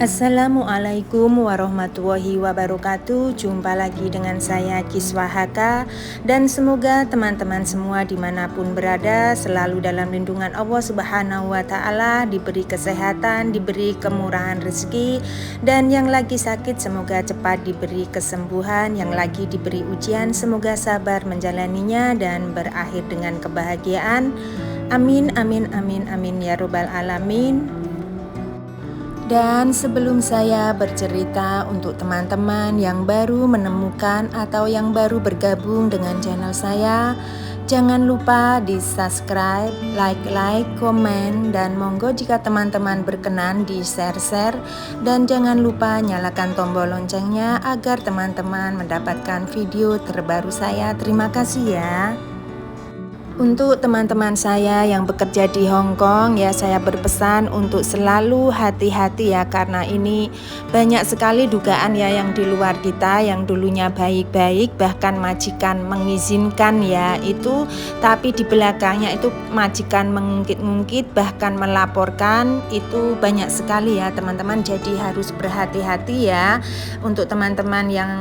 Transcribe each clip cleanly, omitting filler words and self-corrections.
Assalamualaikum warahmatullahi wabarakatuh. Jumpa lagi dengan saya Kiswah Haka. Dan semoga teman-teman semua dimanapun berada selalu dalam lindungan Allah Subhanahu wa Ta'ala, diberi kesehatan, diberi kemurahan rezeki. Dan yang lagi sakit semoga cepat diberi kesembuhan. Yang lagi diberi ujian semoga sabar menjalaninya dan berakhir dengan kebahagiaan. Amin amin amin amin ya robbal alamin. Dan sebelum saya bercerita, untuk teman-teman yang baru menemukan atau yang baru bergabung dengan channel saya, jangan lupa di subscribe, like, komen, dan monggo jika teman-teman berkenan di share, dan jangan lupa nyalakan tombol loncengnya agar teman-teman mendapatkan video terbaru saya. Terima kasih ya. Untuk teman-teman saya yang bekerja di Hong Kong, ya saya berpesan untuk selalu hati-hati ya, karena ini banyak sekali dugaan ya yang di luar kita yang dulunya baik-baik, bahkan majikan mengizinkan ya itu, tapi di belakangnya itu majikan mengungkit-ungkit bahkan melaporkan. Itu banyak sekali ya teman-teman, jadi harus berhati-hati ya. Untuk teman-teman yang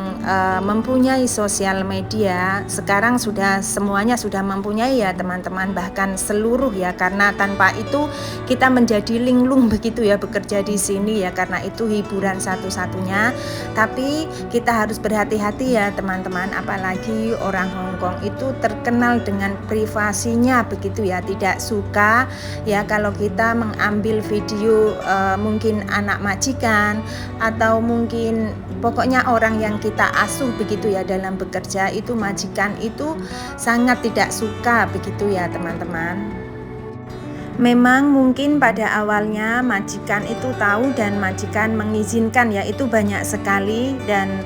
mempunyai sosial media, sekarang sudah semuanya sudah mempunyai ya teman-teman, bahkan seluruh ya, karena tanpa itu kita menjadi linglung begitu ya bekerja di sini ya, karena itu hiburan satu-satunya. Tapi kita harus berhati-hati ya teman-teman, apalagi orang Hong Kong itu terkenal dengan privasinya begitu ya, tidak suka ya kalau kita mengambil video mungkin anak majikan atau mungkin pokoknya orang yang kita asuh begitu ya dalam bekerja, itu majikan itu sangat tidak suka begitu ya teman-teman. Memang mungkin pada awalnya majikan itu tahu dan majikan mengizinkan ya, itu banyak sekali, dan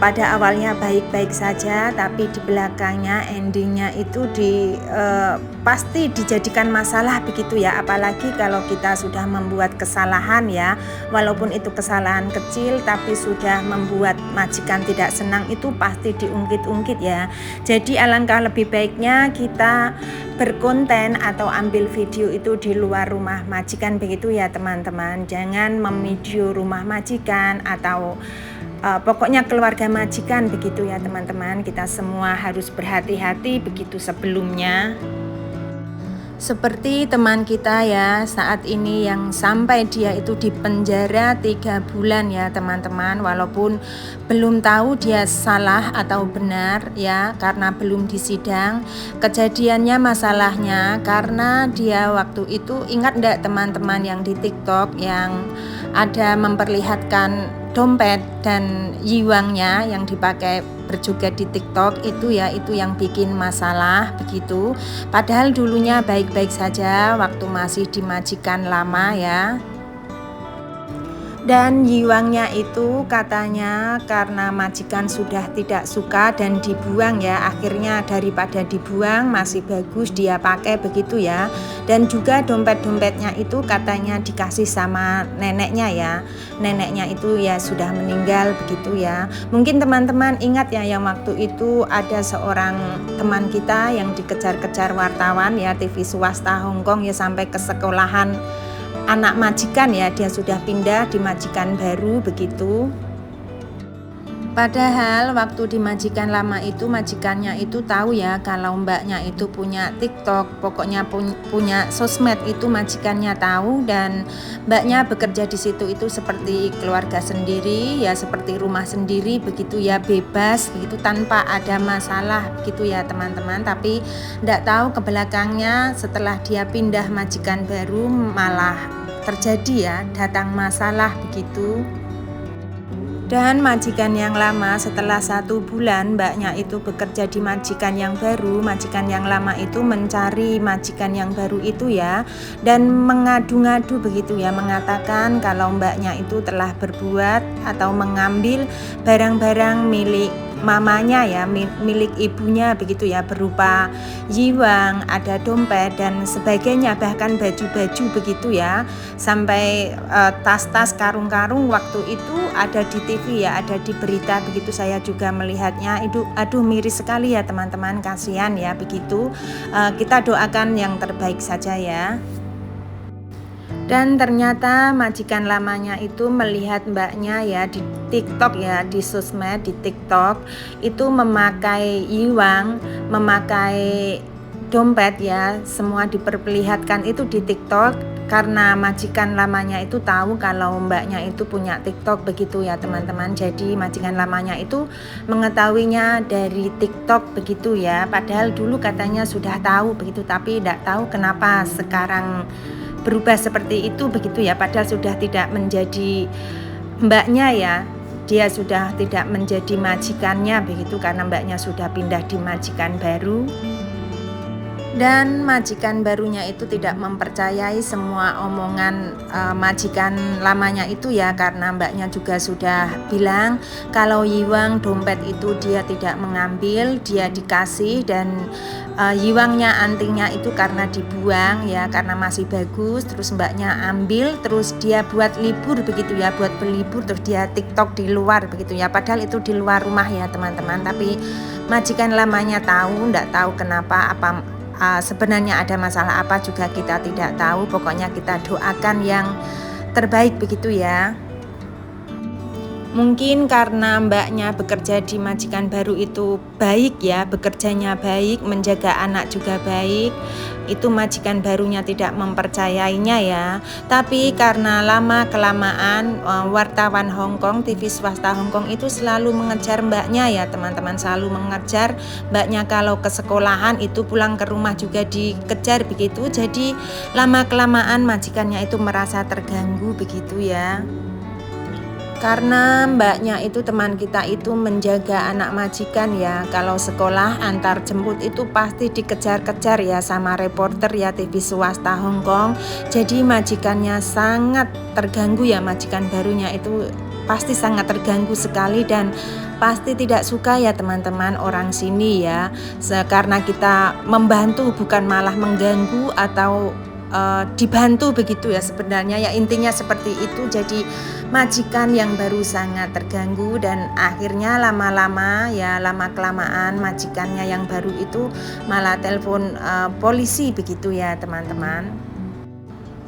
pada awalnya baik-baik saja, tapi di belakangnya endingnya itu pasti dijadikan masalah begitu ya. Apalagi kalau kita sudah membuat kesalahan ya, walaupun itu kesalahan kecil tapi sudah membuat majikan tidak senang, itu pasti diungkit-ungkit ya. Jadi alangkah lebih baiknya kita berkonten atau ambil video itu di luar rumah majikan begitu ya teman-teman. Jangan memvideo rumah majikan atau pokoknya keluarga majikan begitu ya teman-teman. Kita semua harus berhati-hati begitu sebelumnya. Seperti teman kita ya saat ini yang sampai dia itu di penjara 3 bulan ya teman-teman, walaupun belum tahu dia salah atau benar ya, karena belum disidang. Kejadiannya masalahnya karena dia waktu itu, ingat enggak teman-teman yang di TikTok yang ada memperlihatkan dompet dan yiwangnya yang dipakai berjoget di TikTok itu ya, itu yang bikin masalah begitu. Padahal dulunya baik-baik saja waktu masih di majikan lama ya. Dan yiwangnya itu katanya karena majikan sudah tidak suka dan dibuang ya, akhirnya daripada dibuang masih bagus dia pakai begitu ya. Dan juga dompet-dompetnya itu katanya dikasih sama neneknya ya, neneknya itu ya sudah meninggal begitu ya. Mungkin teman-teman ingat ya yang waktu itu ada seorang teman kita yang dikejar-kejar wartawan ya, TV swasta Hong Kong ya, sampai ke sekolahan anak majikan ya, dia sudah pindah di majikan baru begitu. Padahal waktu di majikan lama itu majikannya itu tahu ya kalau mbaknya itu punya TikTok, pokoknya punya sosmed, itu majikannya tahu, dan mbaknya bekerja di situ itu seperti keluarga sendiri ya, seperti rumah sendiri begitu ya, bebas begitu tanpa ada masalah begitu ya teman-teman. Tapi tidak tahu ke belakangnya setelah dia pindah majikan baru malah terjadi ya, datang masalah begitu. Dan majikan yang lama setelah 1 bulan mbaknya itu bekerja di majikan yang baru, majikan yang lama itu mencari majikan yang baru itu ya, dan mengadu-ngadu begitu ya, mengatakan kalau mbaknya itu telah berbuat atau mengambil barang-barang milik mamanya ya, milik ibunya begitu ya, berupa yiwang, ada dompet dan sebagainya, bahkan baju-baju begitu ya, sampai tas-tas, karung-karung waktu itu ada di TV ya, ada di berita begitu, saya juga melihatnya. Itu aduh miris sekali ya teman-teman, kasihan ya begitu. Kita doakan yang terbaik saja ya. Dan ternyata majikan lamanya itu melihat mbaknya ya di TikTok ya, di sosmed, di TikTok itu memakai iwang, memakai dompet ya, semua diperlihatkan itu di TikTok karena majikan lamanya itu tahu kalau mbaknya itu punya TikTok begitu ya teman-teman. Jadi majikan lamanya itu mengetahuinya dari TikTok begitu ya. Padahal dulu katanya sudah tahu begitu, tapi tidak tahu kenapa sekarang berubah seperti itu begitu ya, padahal sudah tidak menjadi mbaknya ya, dia sudah tidak menjadi majikannya begitu karena mbaknya sudah pindah di majikan baru. Dan majikan barunya itu tidak mempercayai semua omongan majikan lamanya itu ya, karena mbaknya juga sudah bilang kalau yiwang dompet itu dia tidak mengambil, dia dikasih, dan yiwangnya antingnya itu karena dibuang ya, karena masih bagus, terus mbaknya ambil, terus dia buat libur begitu ya, buat berlibur, terus dia TikTok di luar begitu ya, padahal itu di luar rumah ya teman-teman. Tapi majikan lamanya tahu, ndak tahu kenapa, apa sebenarnya ada masalah apa juga kita tidak tahu. Pokoknya kita doakan yang terbaik begitu ya. Mungkin karena mbaknya bekerja di majikan baru itu baik ya, bekerjanya baik, menjaga anak juga baik, itu majikan barunya tidak mempercayainya ya. Tapi karena lama-kelamaan wartawan Hongkong, TV swasta Hongkong itu selalu mengejar mbaknya ya teman-teman, selalu mengejar mbaknya, kalau ke sekolahan itu pulang ke rumah juga dikejar begitu. Jadi lama-kelamaan majikannya itu merasa terganggu begitu ya. Karena mbaknya itu, teman kita itu menjaga anak majikan ya, kalau sekolah antar jemput itu pasti dikejar-kejar ya sama reporter ya TV swasta Hongkong. Jadi majikannya sangat terganggu ya, majikan barunya itu pasti sangat terganggu sekali dan pasti tidak suka ya teman-teman orang sini ya, karena kita membantu bukan malah mengganggu atau dibantu begitu ya, sebenarnya ya intinya seperti itu. Jadi majikan yang baru sangat terganggu dan akhirnya lama-lama ya, lama-kelamaan majikannya yang baru itu malah telepon polisi begitu ya teman-teman.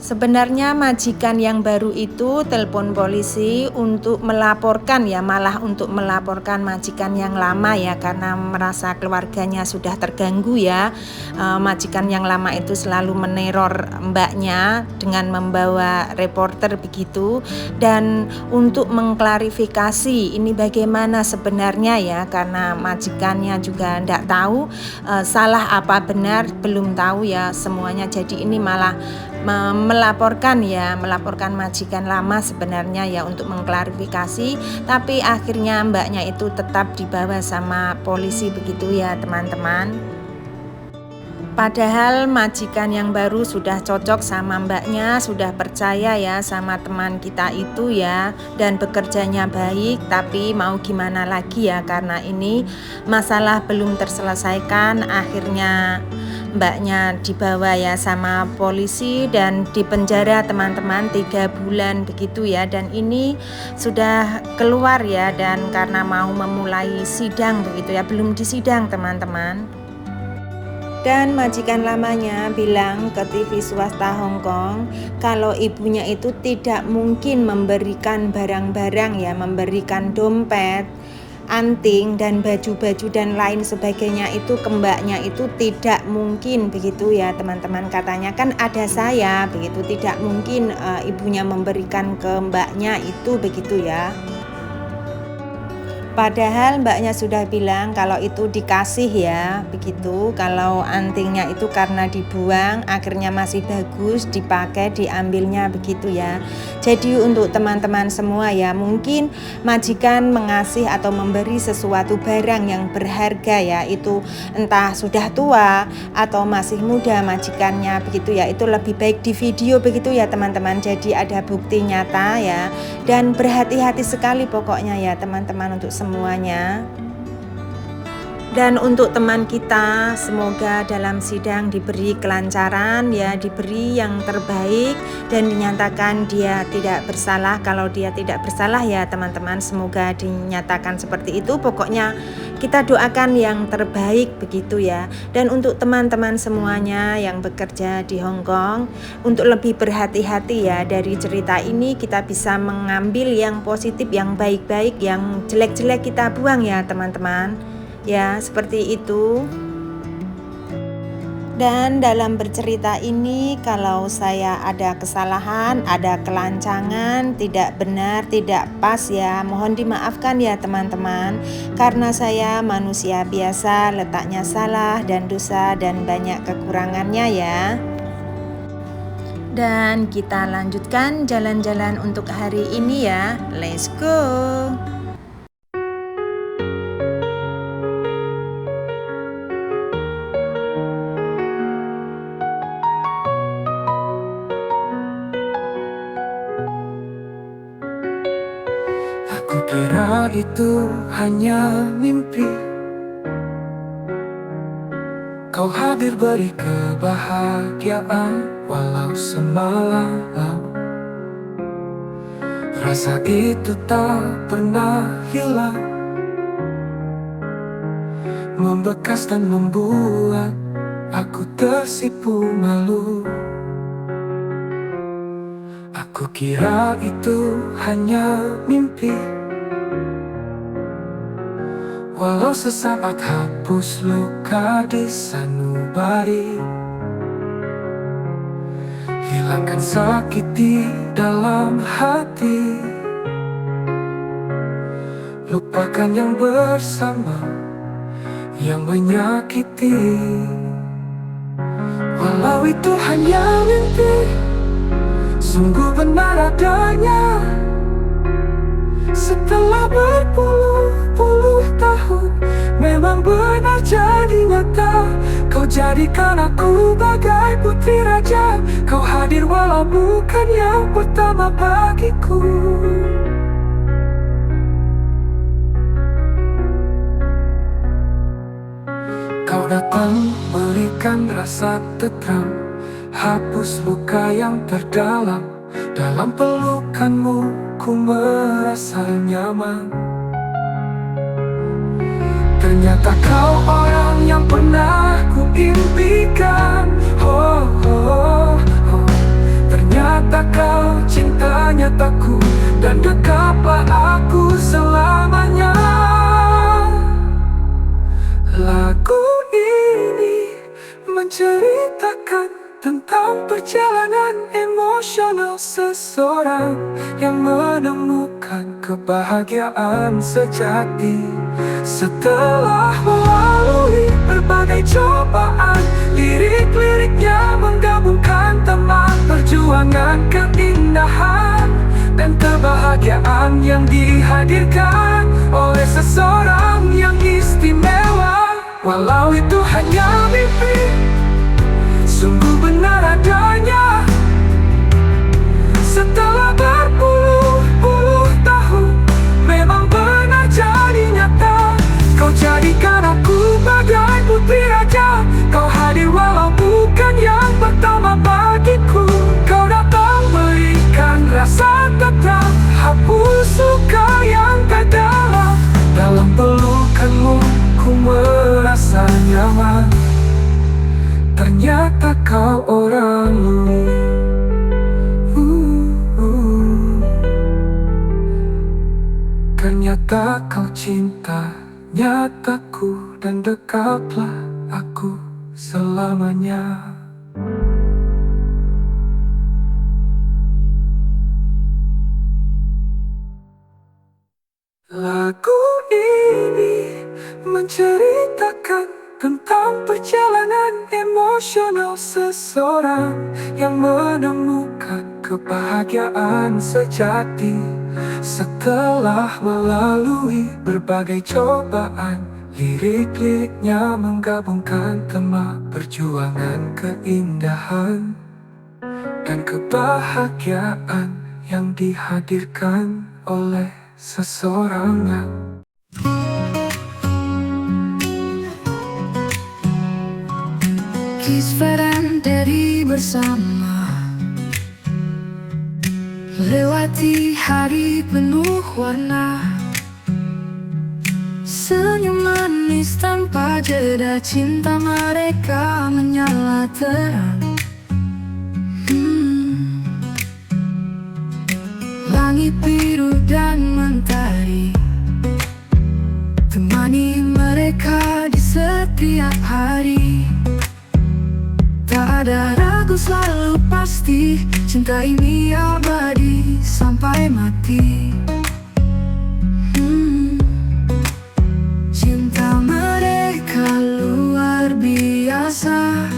Sebenarnya majikan yang baru itu telepon polisi untuk melaporkan ya, malah untuk melaporkan majikan yang lama ya, karena merasa keluarganya sudah terganggu ya. Majikan yang lama itu selalu meneror mbaknya dengan membawa reporter begitu, dan untuk mengklarifikasi ini bagaimana sebenarnya ya, karena majikannya juga tidak tahu salah apa benar, belum tahu ya semuanya. Jadi ini malah melaporkan majikan lama sebenarnya ya untuk mengklarifikasi, tapi akhirnya mbaknya itu tetap dibawa sama polisi begitu ya teman-teman. Padahal majikan yang baru sudah cocok sama mbaknya, sudah percaya ya sama teman kita itu ya, dan bekerjanya baik. Tapi mau gimana lagi ya, karena ini masalah belum terselesaikan, akhirnya mbaknya dibawa ya sama polisi dan dipenjara teman-teman 3 bulan begitu ya. Dan ini sudah keluar ya, dan karena mau memulai sidang begitu ya, belum disidang teman-teman. Dan majikan lamanya bilang ke TV swasta Hongkong kalau ibunya itu tidak mungkin memberikan barang-barang ya, memberikan dompet, anting, dan baju-baju dan lain sebagainya itu ke mbaknya, itu tidak mungkin begitu ya teman-teman. Katanya kan ada saya begitu, tidak mungkin ibunya memberikan ke mbaknya itu begitu ya. Padahal mbaknya sudah bilang kalau itu dikasih ya begitu, kalau antingnya itu karena dibuang akhirnya masih bagus, dipakai, diambilnya begitu ya. Jadi untuk teman-teman semua ya, mungkin majikan mengasih atau memberi sesuatu barang yang berharga ya, itu entah sudah tua atau masih muda majikannya begitu ya, itu lebih baik di video begitu ya teman-teman. Jadi ada bukti nyata ya, dan berhati-hati sekali pokoknya ya teman-teman untuk semuanya. Dan untuk teman kita, semoga dalam sidang diberi kelancaran ya, diberi yang terbaik dan dinyatakan dia tidak bersalah. Kalau dia tidak bersalah ya teman-teman, semoga dinyatakan seperti itu. Pokoknya kita doakan yang terbaik begitu ya. Dan untuk teman-teman semuanya yang bekerja di Hong Kong, untuk lebih berhati-hati ya, dari cerita ini kita bisa mengambil yang positif, yang baik-baik, yang jelek-jelek kita buang ya teman-teman. Ya, seperti itu. Dan dalam bercerita ini, kalau saya ada kesalahan, ada kelancangan, tidak benar, tidak pas ya, mohon dimaafkan ya teman-teman. Karena saya manusia biasa, letaknya salah dan dosa dan banyak kekurangannya ya. Dan kita lanjutkan jalan-jalan untuk hari ini ya. Let's go. Aku kira itu hanya mimpi, kau hadir beri kebahagiaan walau semalam. Rasa itu tak pernah hilang, membekas dan membuat aku tersipu malu. Aku kira itu hanya mimpi, walau sesaat hapus luka di sanubari, hilangkan sakit di dalam hati, lupakan yang bersama yang menyakiti. Walau itu hanya mimpi, sungguh benar adanya. Setelah berpuluh-puluh tahun, memang benar jadi nyata. Kau jadikan aku bagai putri raja, kau hadir walau bukan yang pertama bagiku. Kau datang berikan rasa tentram, hapus luka yang terdalam. Dalam pelukanmu ku merasa nyaman. Ternyata kau orang yang pernah ku impikan. Oh, oh, oh. Ternyata kau cinta nyataku, dan dekaplah aku selamanya. Lagu ini menceritakan tentang perjalanan emosional seseorang yang menemukan kebahagiaan sejati. Setelah melalui berbagai cobaan, lirik-liriknya menggabungkan teman, perjuangan, keindahan, dan kebahagiaan yang dihadirkan oleh seseorang yang istimewa. Walau itu hanya mimpi, sungguh benar adanya. Setelah berpuluh-puluh tahun, memang benar jadi nyata. Kau jadikan aku bagai putri raja, kau hadir walau bukan yang pertama bagiku. Kau datang berikan rasa tetap, hapus luka yang terdalam. Dalam pelukanmu ku merasa nyaman. Ternyata kau orangmu. Ternyata kau cinta nyataku, dan dekaplah aku selamanya. Lagu ini menceritakan tentang perjalanan emosional seseorang yang menemukan kebahagiaan sejati. Setelah melalui berbagai cobaan, lirik-liriknya menggabungkan tema perjuangan, keindahan, dan kebahagiaan yang dihadirkan oleh seseorang. Kisah dan Dedi bersama, lewati hari penuh warna, senyuman manis tanpa jeda, cinta mereka menyala terang. Langit biru dan mentari temani mereka di setiap hari. Tak ada ragu, selalu pasti cinta ini abadi sampai mati. Cinta mereka luar biasa,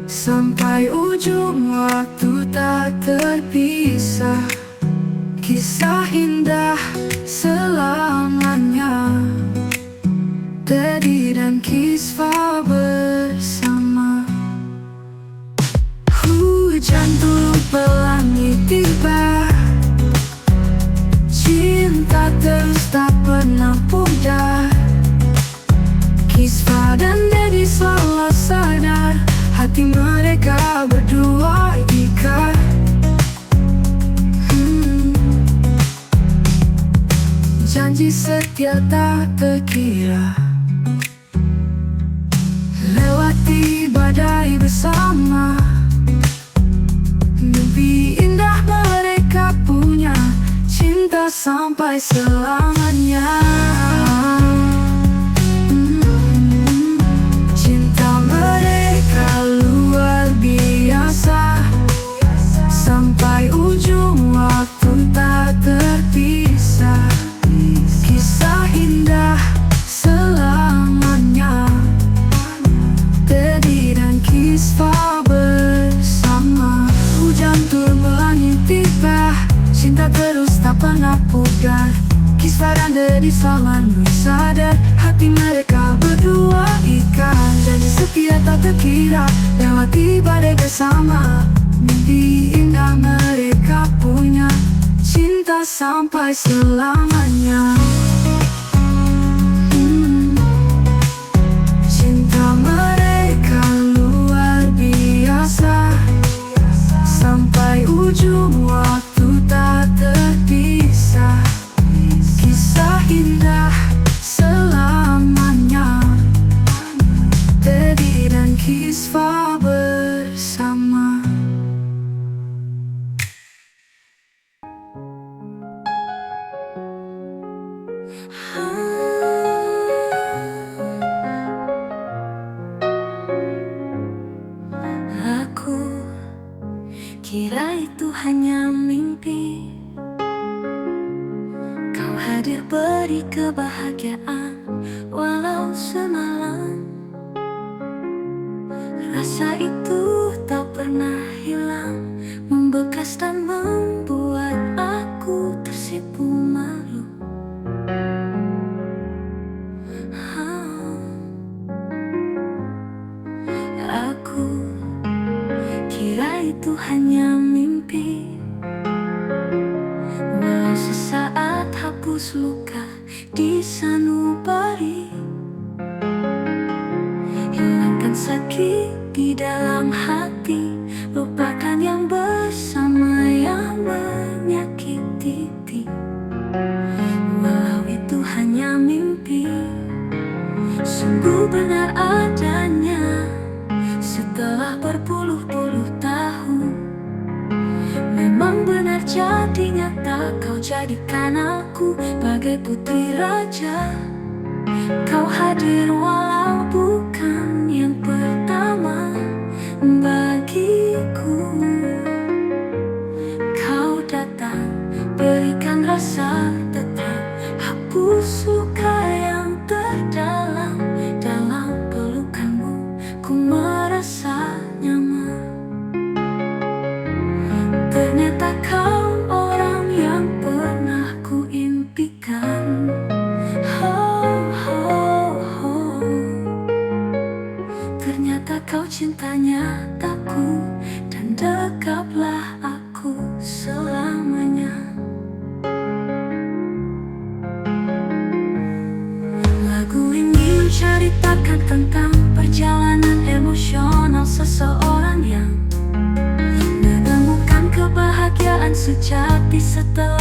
sampai ujung waktu tak terpisah. Kisah indah selamanya, Teddy dan Kisva bersama. Hujan turun pelangi tiba, cinta terus tak pernah pudar. Kisva dan Teddy selalu sadar, hati mereka berdua ikat. Janji setia tak terkira, lewati badai bersama. Mimpi indah mereka punya, cinta sampai selamanya. Cinta mereka luar biasa, sampai ujung waktu tak terpisah. Kisah indah selamanya, Teddy dan Kisva bersama. Hujan turun melangit tiba, cinta terus tak pernah pudar. Kisva dan Teddy selalu sadar, hati mereka berdua ikat. Janji setia tak terkira, lewati badai bersama. Mimpi indah mereka punya, cinta sampai selamanya. Cinta mereka luar biasa, sampai ujung waktu tak terpisah. Kisah indah selamanya, Teddy dan Kisva bersama. Aku kira itu hanya mimpi, kau hadir beri kebahagiaan walau semalam. Rasa itu tak pernah hilang, membekas dan membuat aku tersipu malu. Aku kira itu hanya mimpi, walau sesaat hapus luka di sanubari, hilangkan sakit di dalam hati, lupakan yang bersama yang menyakiti. Walau itu hanya mimpi, sungguh benar adanya. Setelah berpuluh-puluh tahun, memang benar jadi nyata. Kau jadikan aku bagai putri raja. Kau hadir walau bukan yang pertama bagiku. Kau datang berikan rasa tetap, hapus luka yang terdalam. Dalam pelukanmu ku merasa nyaman. Ternyata kau orang yang pernah ku impikan. Ternyata kau cinta nyataku, dan dekaplah aku selamanya. Lagu ini menceritakan tentang perjalanan emosional seseorang yang menemukan kebahagiaan sejati setelah